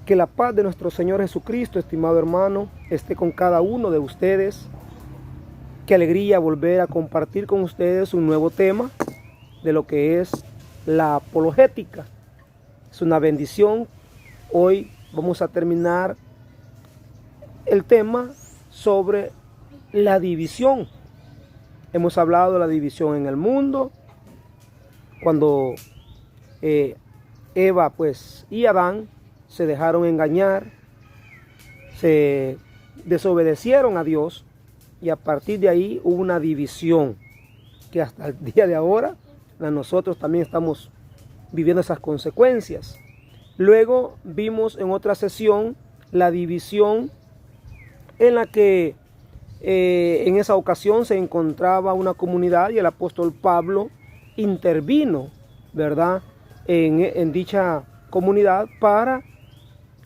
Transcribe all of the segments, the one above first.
Que la paz de nuestro Señor Jesucristo, estimado hermano, esté con cada uno de ustedes. Qué alegría volver a compartir con ustedes un nuevo tema de lo que es la apologética. Es una bendición. Hoy vamos a terminar el tema sobre la división. Hemos hablado de la división en el mundo, cuando Eva y Adán se dejaron engañar, se desobedecieron a Dios y a partir de ahí hubo una división que hasta el día de ahora nosotros también estamos viviendo esas consecuencias. Luego vimos en otra sesión la división en la que en esa ocasión se encontraba una comunidad y el apóstol Pablo intervino, ¿verdad?, en dicha comunidad para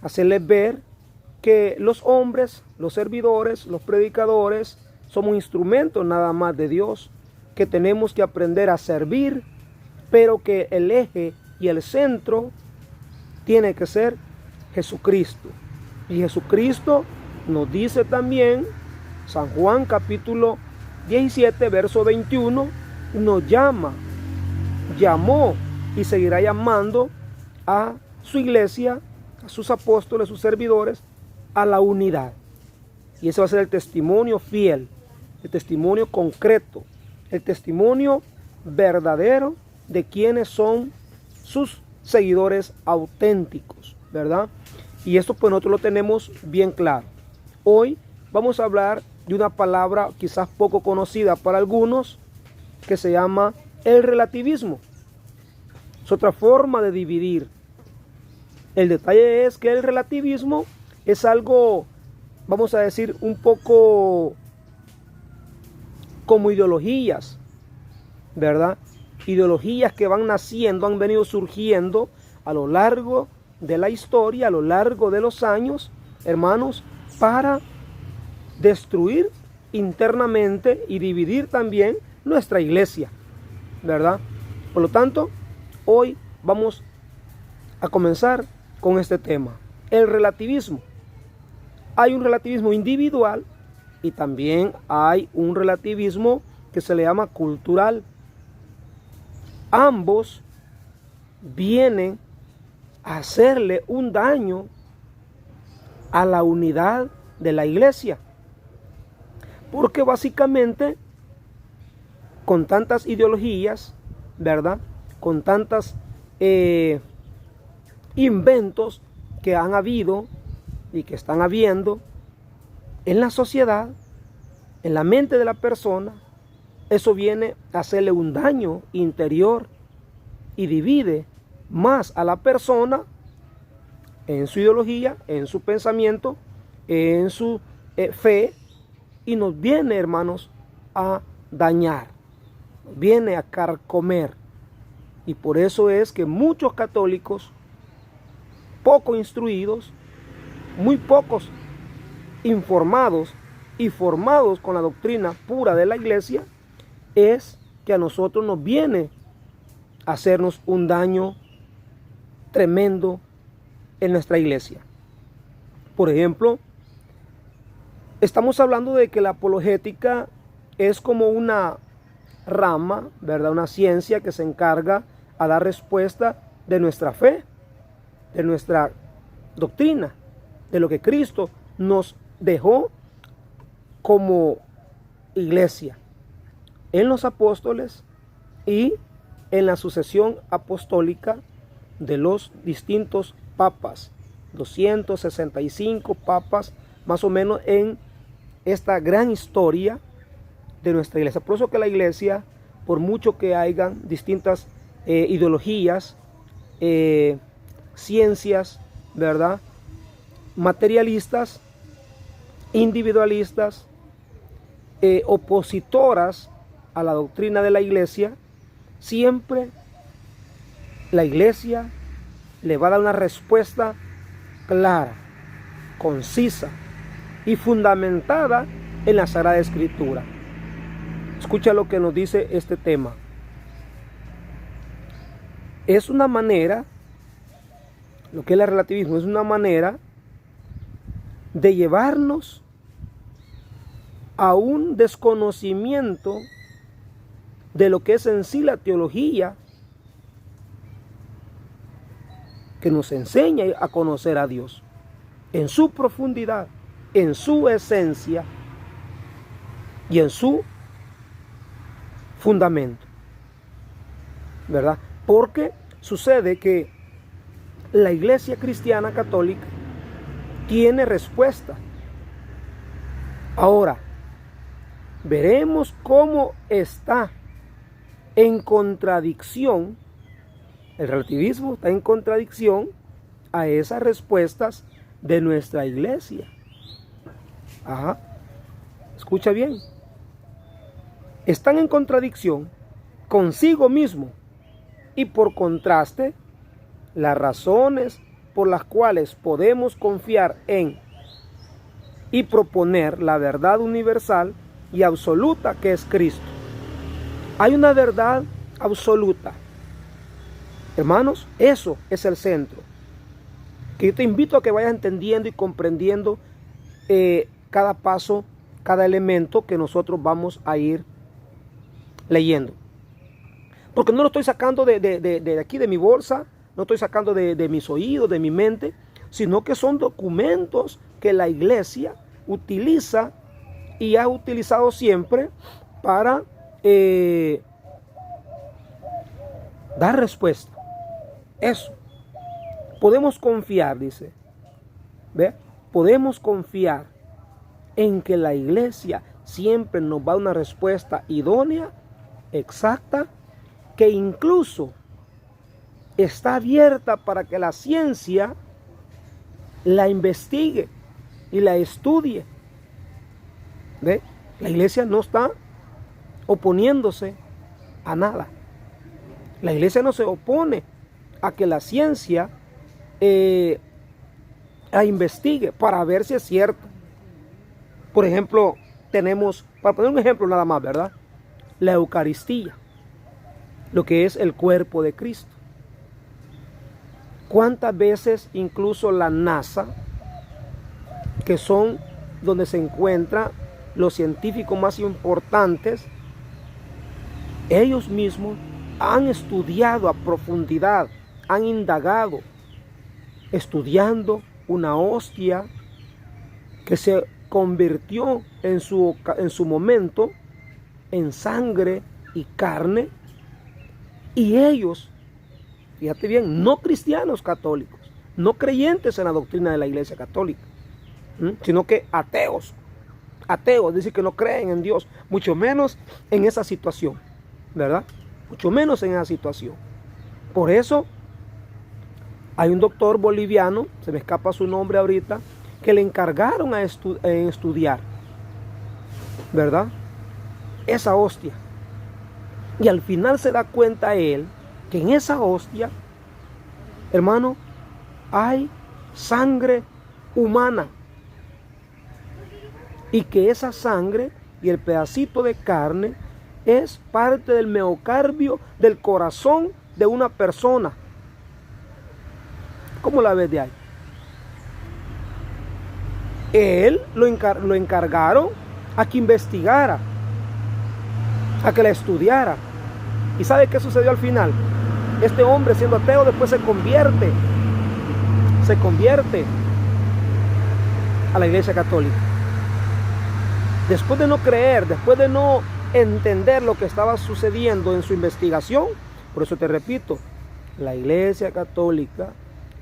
hacerles ver que los hombres, los servidores, los predicadores, somos instrumentos nada más de Dios, que tenemos que aprender a servir, pero que el eje y el centro tiene que ser Jesucristo. Y Jesucristo nos dice también, San Juan capítulo 17, verso 21, nos llamó y seguirá llamando a su iglesia, a sus apóstoles, sus servidores, a la unidad. Y ese va a ser el testimonio fiel, el testimonio concreto, el testimonio verdadero de quienes son sus seguidores auténticos, ¿verdad? Y esto pues nosotros lo tenemos bien claro. Hoy vamos a hablar de una palabra quizás poco conocida para algunos, que se llama el relativismo. Es otra forma de dividir. El detalle es que el relativismo es algo, vamos a decir, un poco como ideologías, ¿verdad? Ideologías que van naciendo, han venido surgiendo a lo largo de la historia, a lo largo de los años, hermanos, para destruir internamente y dividir también nuestra iglesia, ¿verdad? Por lo tanto, hoy vamos a comenzar con este tema, el relativismo. Hay un relativismo individual y también hay un relativismo que se le llama cultural. Ambos vienen a hacerle un daño a la unidad de la iglesia, porque básicamente con tantas ideologías, ¿verdad?, con tantos inventos que han habido y que están habiendo en la sociedad, en la mente de la persona, eso viene a hacerle un daño interior y divide más a la persona en su ideología, en su pensamiento, en su fe, y nos viene, hermanos, a dañar, nos viene a carcomer. Y por eso es que muchos católicos, poco instruidos, muy pocos informados y formados con la doctrina pura de la iglesia, es que a nosotros nos viene a hacernos un daño tremendo en nuestra iglesia. Por ejemplo, estamos hablando de que la apologética es como una rama, ¿verdad?, una ciencia que se encarga a dar respuesta de nuestra fe, de nuestra doctrina, de lo que Cristo nos dejó como iglesia, en los apóstoles y en la sucesión apostólica de los distintos papas, 265 papas más o menos en esta gran historia de nuestra iglesia. Por eso que la iglesia, por mucho que hayan distintas ideologías, ciencias, ¿verdad?, materialistas, individualistas, opositoras a la doctrina de la iglesia, siempre la iglesia le va a dar una respuesta clara, concisa y fundamentada en la Sagrada Escritura. Escucha lo que nos dice este tema. Es una manera Lo que es el relativismo es una manera de llevarnos a un desconocimiento de lo que es en sí la teología, que nos enseña a conocer a Dios en su profundidad, en su esencia y en su fundamento, ¿verdad? Porque sucede que la Iglesia Cristiana Católica tiene respuesta. Ahora, veremos cómo está en contradicción, el relativismo está en contradicción a esas respuestas de nuestra Iglesia. Ajá, escucha bien. Están en contradicción consigo mismo y por contraste, las razones por las cuales podemos confiar en y proponer la verdad universal y absoluta que es Cristo. Hay una verdad absoluta. Hermanos, eso es el centro. Que yo te invito a que vayas entendiendo y comprendiendo cada paso, cada elemento que nosotros vamos a ir leyendo. Porque no lo estoy sacando de aquí, de mi bolsa, no estoy sacando de mis oídos, de mi mente, sino que son documentos que la Iglesia utiliza y ha utilizado siempre para dar respuesta. Eso. Podemos confiar, dice. ¿Ve? Podemos confiar en que la Iglesia siempre nos va a dar una respuesta idónea, exacta, que incluso está abierta para que la ciencia la investigue y la estudie. ¿Ve? La Iglesia no está oponiéndose a nada. La Iglesia no se opone a que la ciencia la investigue para ver si es cierto. Por ejemplo, tenemos, para poner un ejemplo nada más, ¿verdad? La Eucaristía, lo que es el cuerpo de Cristo. ¿Cuántas veces incluso la NASA, que son donde se encuentran los científicos más importantes, ellos mismos han estudiado a profundidad, han indagado, estudiando una hostia que se convirtió en su momento en sangre y carne, y ellos, fíjate bien, no cristianos católicos, no creyentes en la doctrina de la Iglesia Católica, sino que ateos, dicen que no creen en Dios, mucho menos en esa situación, ¿verdad? Mucho menos en esa situación. Por eso hay un doctor boliviano, se me escapa su nombre ahorita, que le encargaron a estudiar, ¿verdad? Esa hostia. Y al final se da cuenta él que en esa hostia, hermano, hay sangre humana. Y que esa sangre y el pedacito de carne es parte del miocardio del corazón de una persona. ¿Cómo la ves de ahí? Él lo encargaron a que investigara, a que la estudiara. ¿Y sabe qué sucedió al final? Este hombre, siendo ateo, después se convierte a la Iglesia Católica. Después de no creer, después de no entender lo que estaba sucediendo en su investigación, por eso te repito, la Iglesia Católica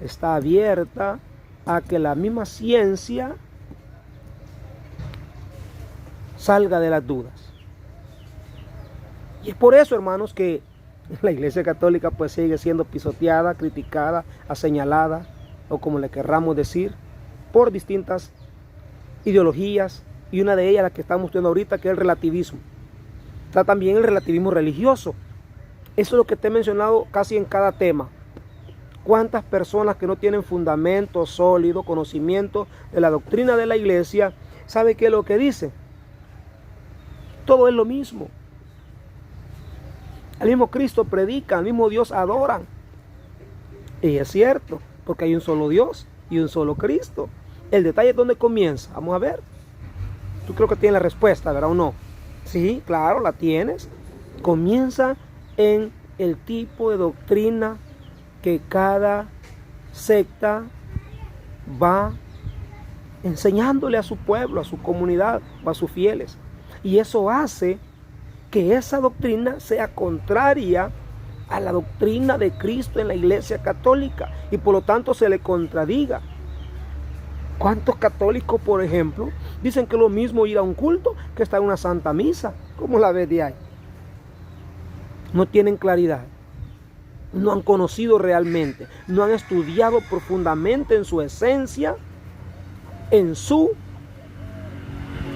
está abierta a que la misma ciencia salga de las dudas. Y es por eso, hermanos, que la Iglesia Católica pues sigue siendo pisoteada, criticada, señalada, o como le querramos decir, por distintas ideologías, y una de ellas la que estamos viendo ahorita, que es el relativismo. Está también el relativismo religioso. Eso es lo que te he mencionado casi en cada tema. ¿Cuántas personas que no tienen fundamento sólido, conocimiento de la doctrina de la Iglesia, sabe qué es lo que dice? Todo es lo mismo. Al mismo Cristo predican, al mismo Dios adoran. Y es cierto, porque hay un solo Dios y un solo Cristo. El detalle es dónde comienza. Vamos a ver. Tú creo que tienes la respuesta, ¿verdad o no? Sí, claro, la tienes. Comienza en el tipo de doctrina que cada secta va enseñándole a su pueblo, a su comunidad o a sus fieles. Y eso hace que esa doctrina sea contraria a la doctrina de Cristo en la Iglesia Católica y por lo tanto se le contradiga. ¿Cuántos católicos, por ejemplo, dicen que es lo mismo ir a un culto que estar en una santa misa? ¿Cómo la ves de ahí? No tienen claridad, no han conocido realmente, no han estudiado profundamente en su esencia, en su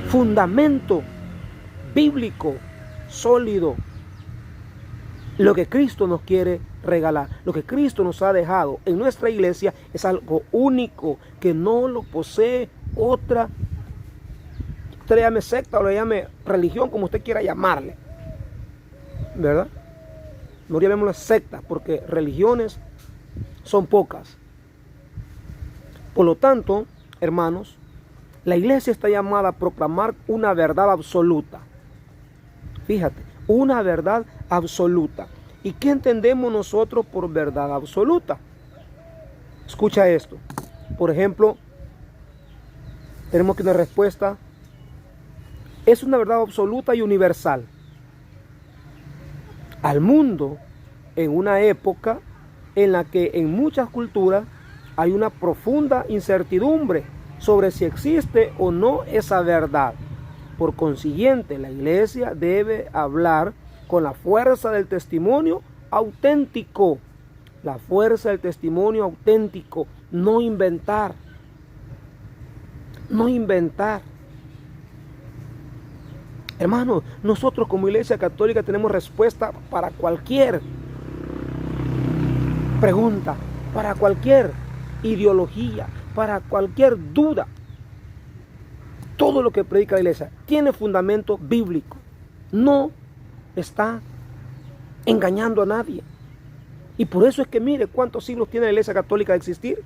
fundamento bíblico sólido, lo que Cristo nos quiere regalar, lo que Cristo nos ha dejado en nuestra iglesia es algo único que no lo posee otra. Usted le llame secta o le llame religión, como usted quiera llamarle, ¿verdad? No llamémosle secta porque religiones son pocas. Por lo tanto, hermanos, la iglesia está llamada a proclamar una verdad absoluta. Fíjate, una verdad absoluta. ¿Y qué entendemos nosotros por verdad absoluta? Escucha esto. Por ejemplo, tenemos que una respuesta. Es una verdad absoluta y universal. Al mundo, en una época en la que en muchas culturas hay una profunda incertidumbre sobre si existe o no esa verdad. Por consiguiente, la iglesia debe hablar con la fuerza del testimonio auténtico. La fuerza del testimonio auténtico, no inventar. No inventar. Hermanos, nosotros como Iglesia Católica tenemos respuesta para cualquier pregunta, para cualquier ideología, para cualquier duda. Todo lo que predica la iglesia tiene fundamento bíblico. No está engañando a nadie. Y por eso es que mire cuántos siglos tiene la Iglesia Católica de existir.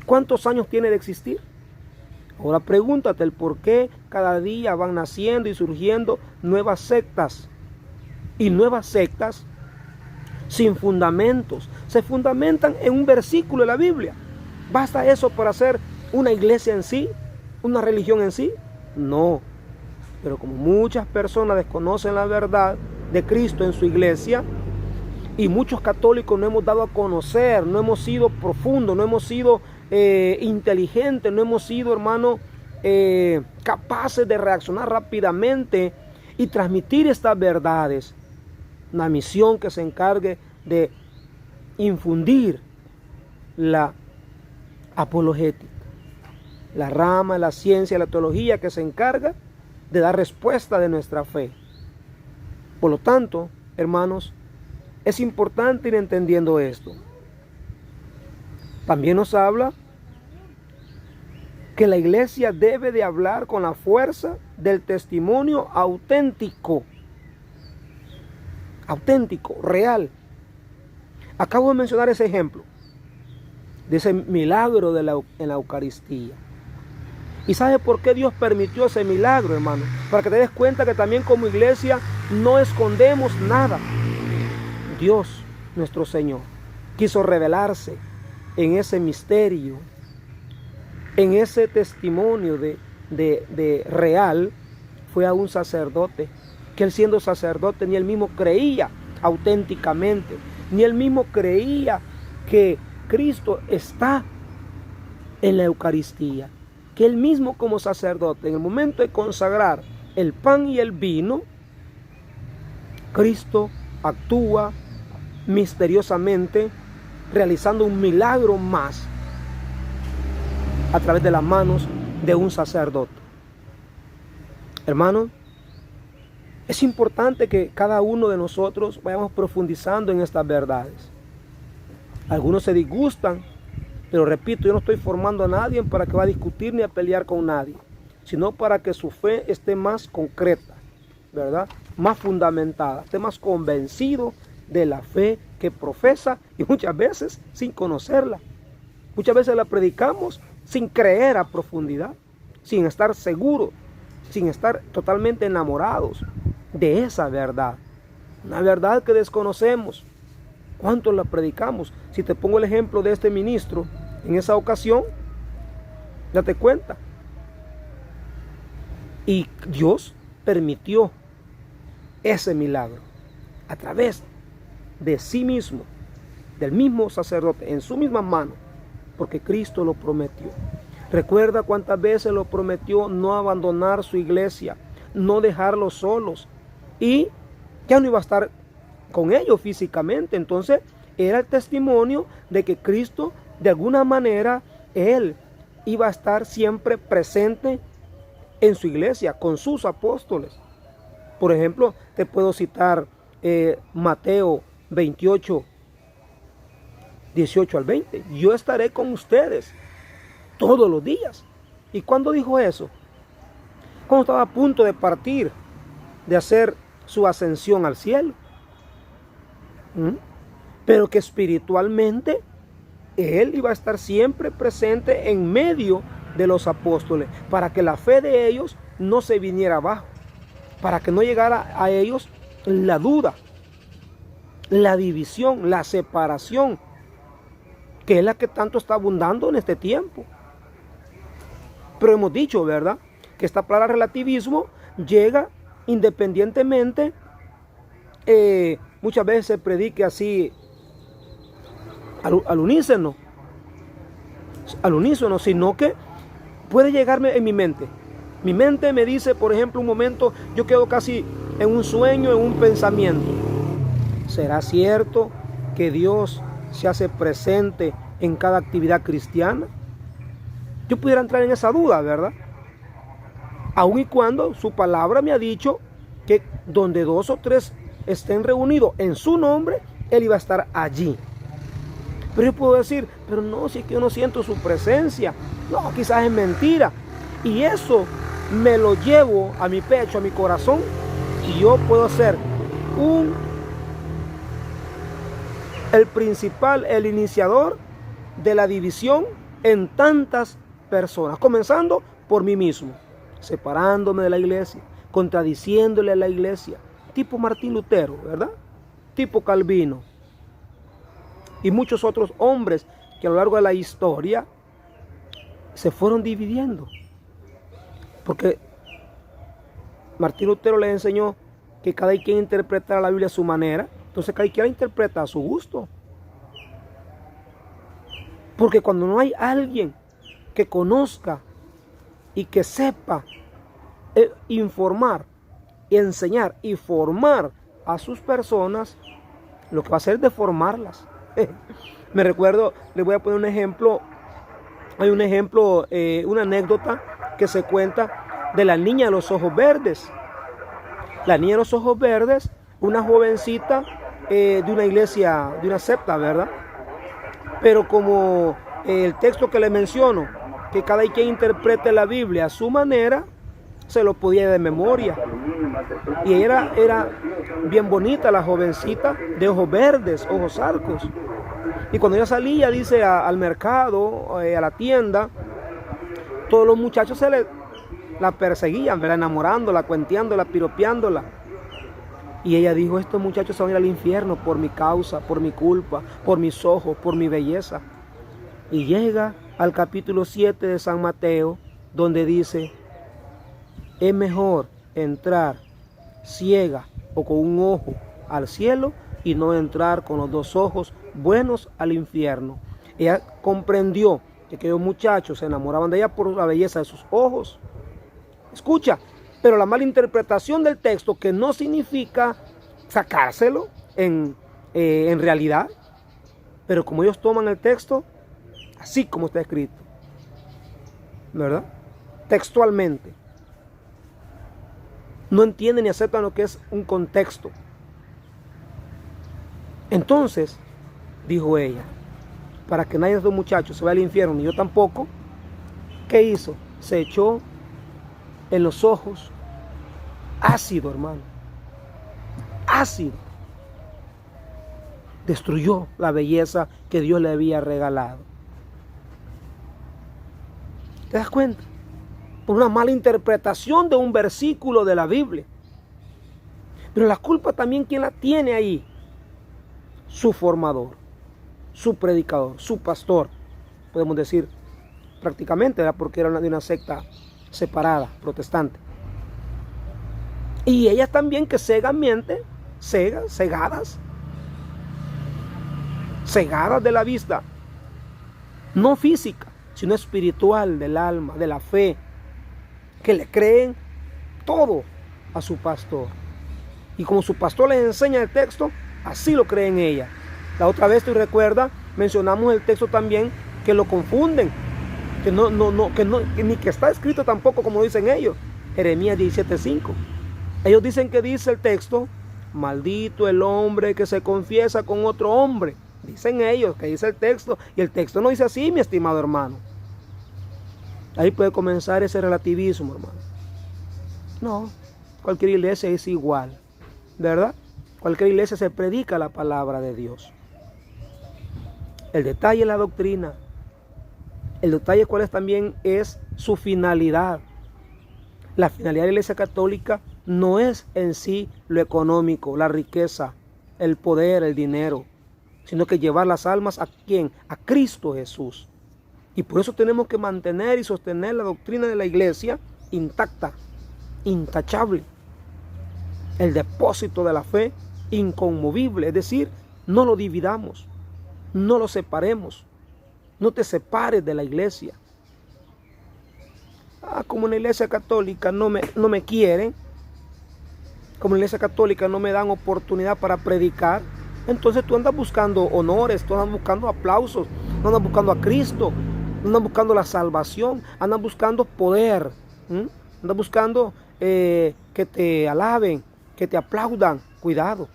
¿Cuántos años tiene de existir? Ahora pregúntate el por qué cada día van naciendo y surgiendo nuevas sectas. Y nuevas sectas sin fundamentos. Se fundamentan en un versículo de la Biblia. ¿Basta eso para hacer una iglesia en sí? ¿Una religión en sí? No. Pero como muchas personas desconocen la verdad de Cristo en su iglesia, y muchos católicos no hemos dado a conocer, no hemos sido profundos, no hemos sido inteligentes, no hemos sido, hermano, capaces de reaccionar rápidamente y transmitir estas verdades. Una misión que se encargue de infundir la apologética, la rama de la ciencia y la teología que se encarga de dar respuesta de nuestra fe. Por lo tanto, hermanos, es importante ir entendiendo esto. También nos habla que la iglesia debe de hablar con la fuerza del testimonio auténtico. Auténtico, real. Acabo de mencionar ese ejemplo de ese milagro en la Eucaristía. ¿Y sabe por qué Dios permitió ese milagro, hermano? Para que te des cuenta que también como iglesia no escondemos nada. Dios, nuestro Señor, quiso revelarse en ese misterio, en ese testimonio de real. Fue a un sacerdote, que él siendo sacerdote ni él mismo creía auténticamente, ni él mismo creía que Cristo está en la Eucaristía, que él mismo como sacerdote, en el momento de consagrar el pan y el vino, Cristo actúa misteriosamente, realizando un milagro más a través de las manos de un sacerdote. Hermanos, es importante que cada uno de nosotros vayamos profundizando en estas verdades. Algunos se disgustan, pero repito, yo no estoy formando a nadie para que va a discutir ni a pelear con nadie, sino para que su fe esté más concreta, ¿verdad? Más fundamentada, esté más convencido de la fe que profesa y muchas veces sin conocerla. Muchas veces la predicamos sin creer a profundidad, sin estar seguros, sin estar totalmente enamorados de esa verdad. Una verdad que desconocemos. ¿Cuánto la predicamos? Si te pongo el ejemplo de este ministro, en esa ocasión, date cuenta. Y Dios permitió ese milagro a través de sí mismo, del mismo sacerdote, en su misma mano, porque Cristo lo prometió. Recuerda cuántas veces lo prometió no abandonar su iglesia, no dejarlos solos, y ya no iba a estar con ellos físicamente. Entonces era el testimonio de que Cristo, de alguna manera, Él iba a estar siempre presente en su iglesia, con sus apóstoles. Por ejemplo, te puedo citar Mateo 28, 18 al 20. Yo estaré con ustedes todos los días. ¿Y cuándo dijo eso? Cuando estaba a punto de partir, de hacer su ascensión al cielo. Pero que espiritualmente Él iba a estar siempre presente en medio de los apóstoles, para que la fe de ellos no se viniera abajo, para que no llegara a ellos la duda, la división, la separación, que es la que tanto está abundando en este tiempo. Pero hemos dicho, ¿verdad?, que esta palabra relativismo llega independientemente, muchas veces se predique así al unísono, sino que puede llegarme en mi mente. Mi mente me dice, por ejemplo, un momento, yo quedo casi en un sueño, en un pensamiento. ¿Será cierto que Dios se hace presente en cada actividad cristiana? Yo pudiera entrar en esa duda, ¿verdad? Aun y cuando su palabra me ha dicho que donde 2 o 3 estén reunidos en su nombre, Él iba a estar allí. Pero yo puedo decir, pero no, si es que yo no siento su presencia. No, quizás es mentira. Y eso me lo llevo a mi pecho, a mi corazón, y yo puedo ser el principal, el iniciador de la división en tantas personas, comenzando por mí mismo, separándome de la iglesia, contradiciéndole a la iglesia, tipo Martín Lutero, ¿verdad? Tipo Calvino y muchos otros hombres que a lo largo de la historia se fueron dividiendo, porque Martín Lutero les enseñó que cada quien interpretara la Biblia a su manera. Entonces cada quien la interpreta a su gusto, porque cuando no hay alguien que conozca y que sepa informar, enseñar y formar a sus personas, lo que va a hacer es deformarlas. Me recuerdo, les voy a poner un ejemplo. Hay un ejemplo, una anécdota que se cuenta de la niña de los ojos verdes. La niña de los ojos verdes, una jovencita de una iglesia, de una secta, ¿verdad? Pero como el texto que le menciono, que cada quien interprete la Biblia a su manera, se lo podía de memoria. Y ella era bien bonita, la jovencita, de ojos verdes, ojos arcos. Y cuando ella salía, dice, al mercado, a la tienda, todos los muchachos la perseguían, ¿verdad? Enamorándola, cuenteándola, piropeándola. Y ella dijo, estos muchachos se van a ir al infierno por mi causa, por mi culpa, por mis ojos, por mi belleza. Y llega al capítulo 7 de San Mateo, donde dice, es mejor entrar ciega o con un ojo al cielo y no entrar con los 2 ojos buenos al infierno. Ella comprendió que aquellos muchachos se enamoraban de ella por la belleza de sus ojos. Escucha, pero la mala interpretación del texto, que no significa sacárselo en realidad, pero como ellos toman el texto así como está escrito, ¿verdad? Textualmente. No entienden ni aceptan lo que es un contexto. Entonces, dijo ella, para que nadie de estos muchachos se vaya al infierno, ni yo tampoco, ¿qué hizo? Se echó en los ojos ácido, hermano. Ácido. Destruyó la belleza que Dios le había regalado. ¿Te das cuenta? Por una mala interpretación de un versículo de la Biblia. Pero la culpa también, ¿quién la tiene ahí? Su formador, su predicador, su pastor. Podemos decir prácticamente, ¿verdad? Porque era de una secta separada, protestante. Y ellas también que cegadas de la vista, no física, sino espiritual, del alma, de la fe, que le creen todo a su pastor. Y como su pastor les enseña el texto, así lo creen ellas. La otra vez, tú recuerdas, mencionamos el texto también, que lo confunden, que ni que está escrito tampoco como dicen ellos. Jeremías 17:5. Ellos dicen que dice el texto: maldito el hombre que se confiesa con otro hombre. Dicen ellos que dice el texto, y el texto no dice así, mi estimado hermano. Ahí puede comenzar ese relativismo, hermano. No, cualquier iglesia es igual, ¿verdad? Cualquier iglesia se predica la palabra de Dios. El detalle es la doctrina. El detalle cuál es también es su finalidad. La finalidad de la Iglesia Católica no es en sí lo económico, la riqueza, el poder, el dinero, sino que llevar las almas ¿a quién? A Cristo Jesús. Y por eso tenemos que mantener y sostener la doctrina de la iglesia intacta, intachable. El depósito de la fe inconmovible, es decir, no lo dividamos, no lo separemos, no te separes de la iglesia. Como en la Iglesia Católica no me quieren, como en la Iglesia Católica no me dan oportunidad para predicar, entonces tú andas buscando honores, tú andas buscando aplausos, no andas buscando a Cristo, no andas buscando la salvación, andas buscando poder, andas buscando que te alaben, que te aplaudan. Cuidado,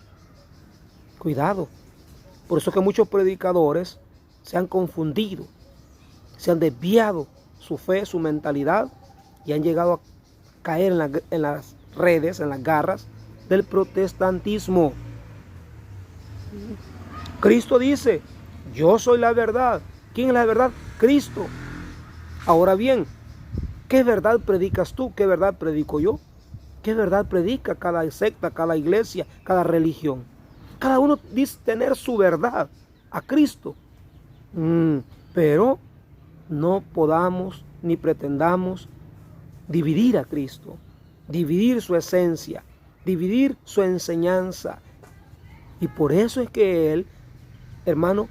cuidado. Por eso que muchos predicadores se han confundido, se han desviado su fe, su mentalidad, y han llegado a caer en las redes, en las garras del protestantismo. Cristo dice: yo soy la verdad. ¿Quién es la verdad? Cristo. Ahora bien, ¿qué verdad predicas tú? ¿Qué verdad predico yo? ¿Qué verdad predica cada secta, cada iglesia, cada religión? Cada uno dice tener su verdad a Cristo. Pero no podamos ni pretendamos dividir a Cristo, dividir su esencia, dividir su enseñanza. Y por eso es que Él, hermano,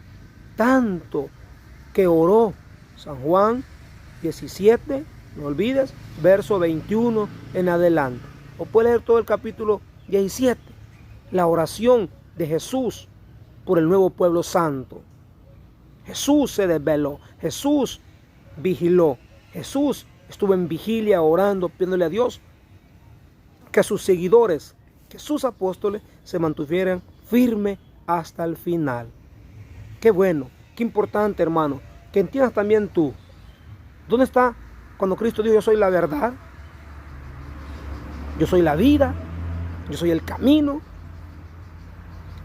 tanto que oró, San Juan 17, no olvides, verso 21 en adelante. O puedes leer todo el capítulo 17, la oración de Jesús por el nuevo pueblo santo. Jesús se desveló, Jesús vigiló, Jesús estuvo en vigilia orando, pidiéndole a Dios que sus seguidores, que sus apóstoles se mantuvieran firmes hasta el final. Qué bueno, qué importante, hermano, que entiendas también tú. ¿Dónde está cuando Cristo dijo: yo soy la verdad, yo soy la vida, yo soy el camino?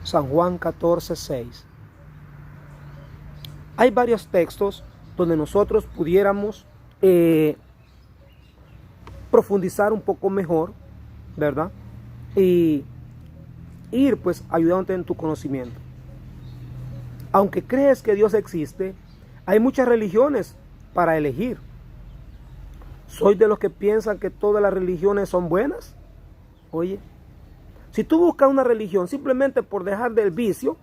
San Juan 14:6. Hay varios textos donde nosotros pudiéramos profundizar un poco mejor, ¿verdad? Y ir pues ayudándote en tu conocimiento. Aunque crees que Dios existe, hay muchas religiones para elegir. ¿Soy de los que piensan que todas las religiones son buenas? Oye, si tú buscas una religión simplemente por dejar del vicio,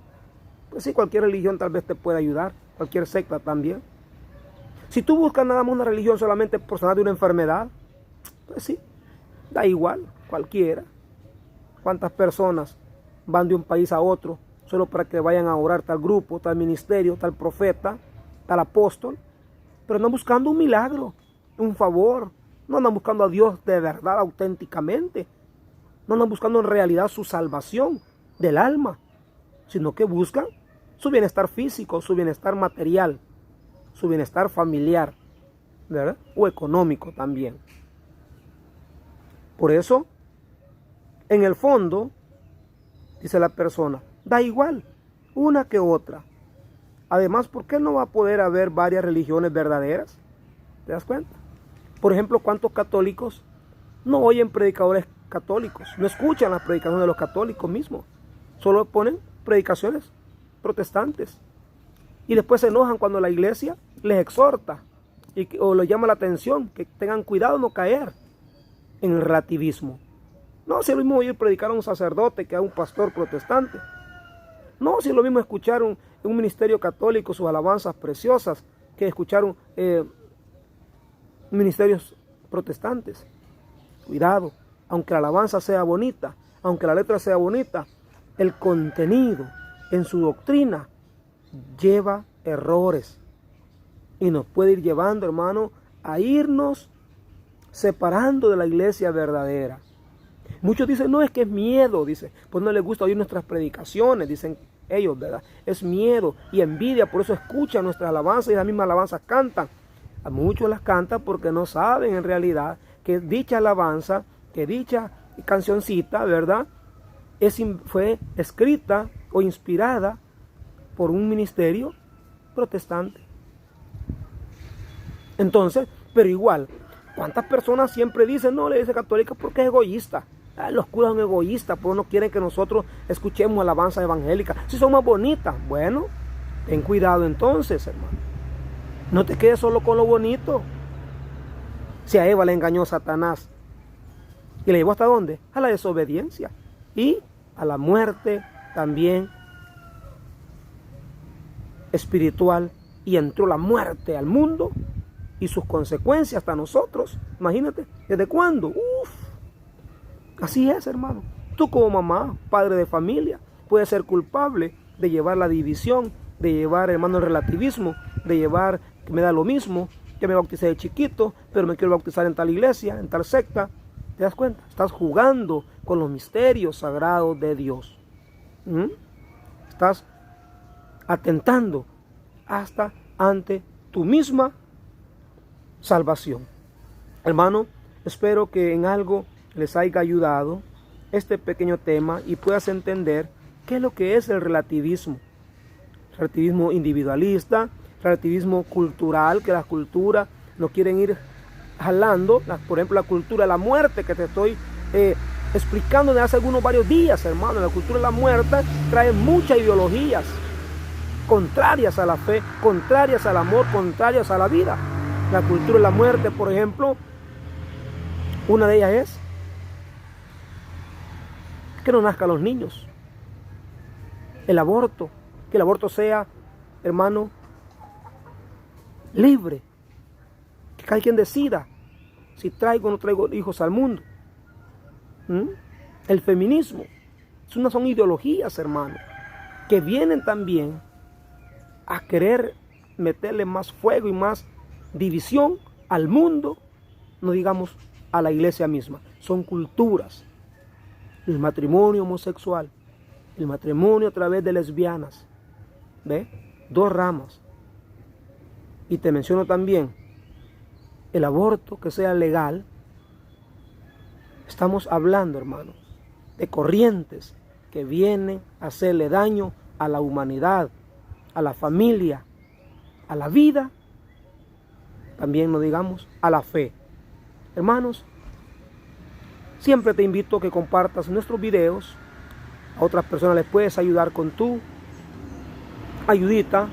pues sí, cualquier religión tal vez te pueda ayudar, cualquier secta también. Si tú buscas nada más una religión solamente por sanar de una enfermedad, pues sí, da igual, cualquiera. ¿Cuántas personas van de un país a otro solo para que vayan a orar tal grupo, tal ministerio, tal profeta, tal apóstol? Pero andan buscando un milagro, un favor. No andan buscando a Dios de verdad, auténticamente. No andan buscando en realidad su salvación del alma, sino que buscan su bienestar físico, su bienestar material, su bienestar familiar, ¿verdad? O económico también. Por eso, en el fondo, dice la persona, da igual una que otra. Además, ¿por qué no va a poder haber varias religiones verdaderas? ¿Te das cuenta? Por ejemplo, ¿cuántos católicos no oyen predicadores católicos? No escuchan las predicaciones de los católicos mismos. Solo ponen predicaciones protestantes. Y después se enojan cuando la iglesia les exhorta o les llama la atención, que tengan cuidado de no caer en el relativismo. No, si es lo mismo oír predicar a un sacerdote que a un pastor protestante. No, si es lo mismo escuchar un ministerio católico, sus alabanzas preciosas, que escuchar ministerios protestantes. Cuidado, aunque la alabanza sea bonita, aunque la letra sea bonita, el contenido en su doctrina lleva errores y nos puede ir llevando, hermano, a irnos separando de la iglesia verdadera. Muchos dicen, no, es que es miedo, dice, pues no les gusta oír nuestras predicaciones, dicen ellos, ¿verdad? Es miedo y envidia, por eso escuchan nuestras alabanzas y las mismas alabanzas cantan. A muchos las cantan porque no saben en realidad que dicha alabanza, que dicha cancioncita, ¿verdad? Fue escrita o inspirada por un ministerio protestante. Entonces, pero igual, ¿cuántas personas siempre dicen, no, la iglesia católica porque es egoísta? Los curas son egoístas, porque no quieren que nosotros escuchemos alabanza evangélica. Si son más bonitas, bueno, ten cuidado entonces, hermano. No te quedes solo con lo bonito. Si a Eva le engañó Satanás, ¿y le llevó hasta dónde? A la desobediencia y a la muerte también espiritual, y entró la muerte al mundo y sus consecuencias hasta nosotros. Imagínate, ¿desde cuándo? Uf, así es, hermano. Tú como mamá, padre de familia, puedes ser culpable de llevar la división, de llevar, hermano, el relativismo, de llevar que me da lo mismo, que me bauticé de chiquito, pero me quiero bautizar en tal iglesia, en tal secta. ¿Te das cuenta? Estás jugando con los misterios sagrados de Dios. Estás atentando hasta ante tu misma salvación. Hermano, espero que en algo les haya ayudado este pequeño tema y puedas entender qué es lo que es el relativismo. Relativismo individualista, relativismo cultural, que las culturas nos quieren ir jalando, por ejemplo la cultura de la muerte que te estoy explicando desde hace varios días, hermano. La cultura de la muerte trae muchas ideologías contrarias a la fe, contrarias al amor, contrarias a la vida. La cultura de la muerte, por ejemplo, una de ellas es que no nazcan los niños. El aborto, que el aborto sea, hermano, libre, que cada quien decida si traigo o no traigo hijos al mundo. El feminismo, son ideologías, hermano, que vienen también a querer meterle más fuego y más división al mundo, no digamos a la iglesia misma. Son culturas. El matrimonio homosexual, el matrimonio a través de lesbianas, ¿ve? 2 ramas. Y te menciono también el aborto que sea legal. Estamos hablando, hermano, de corrientes que vienen a hacerle daño a la humanidad, a la familia, a la vida, también no digamos a la fe. Hermanos, siempre te invito a que compartas nuestros videos. A otras personas les puedes ayudar con tu ayudita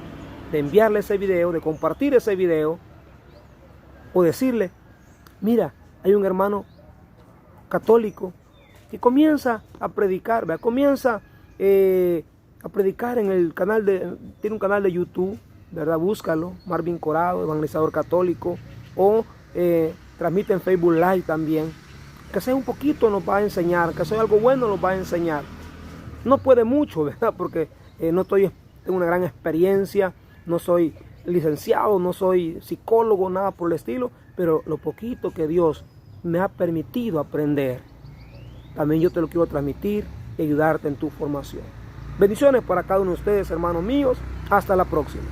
de enviarle ese video, de compartir ese video, o decirle, mira, hay un hermano católico que comienza a predicar, ¿verdad? Comienza a predicar en el canal tiene un canal de YouTube, ¿verdad? Búscalo, Marvin Corado, evangelizador católico, o transmite en Facebook Live también. Que sea un poquito nos va a enseñar, que sea algo bueno nos va a enseñar. No puede mucho, ¿verdad? Porque no tengo una gran experiencia, no soy licenciado, no soy psicólogo, nada por el estilo, pero lo poquito que Dios me ha permitido aprender, también yo te lo quiero transmitir y ayudarte en tu formación. Bendiciones para cada uno de ustedes, hermanos míos. Hasta la próxima.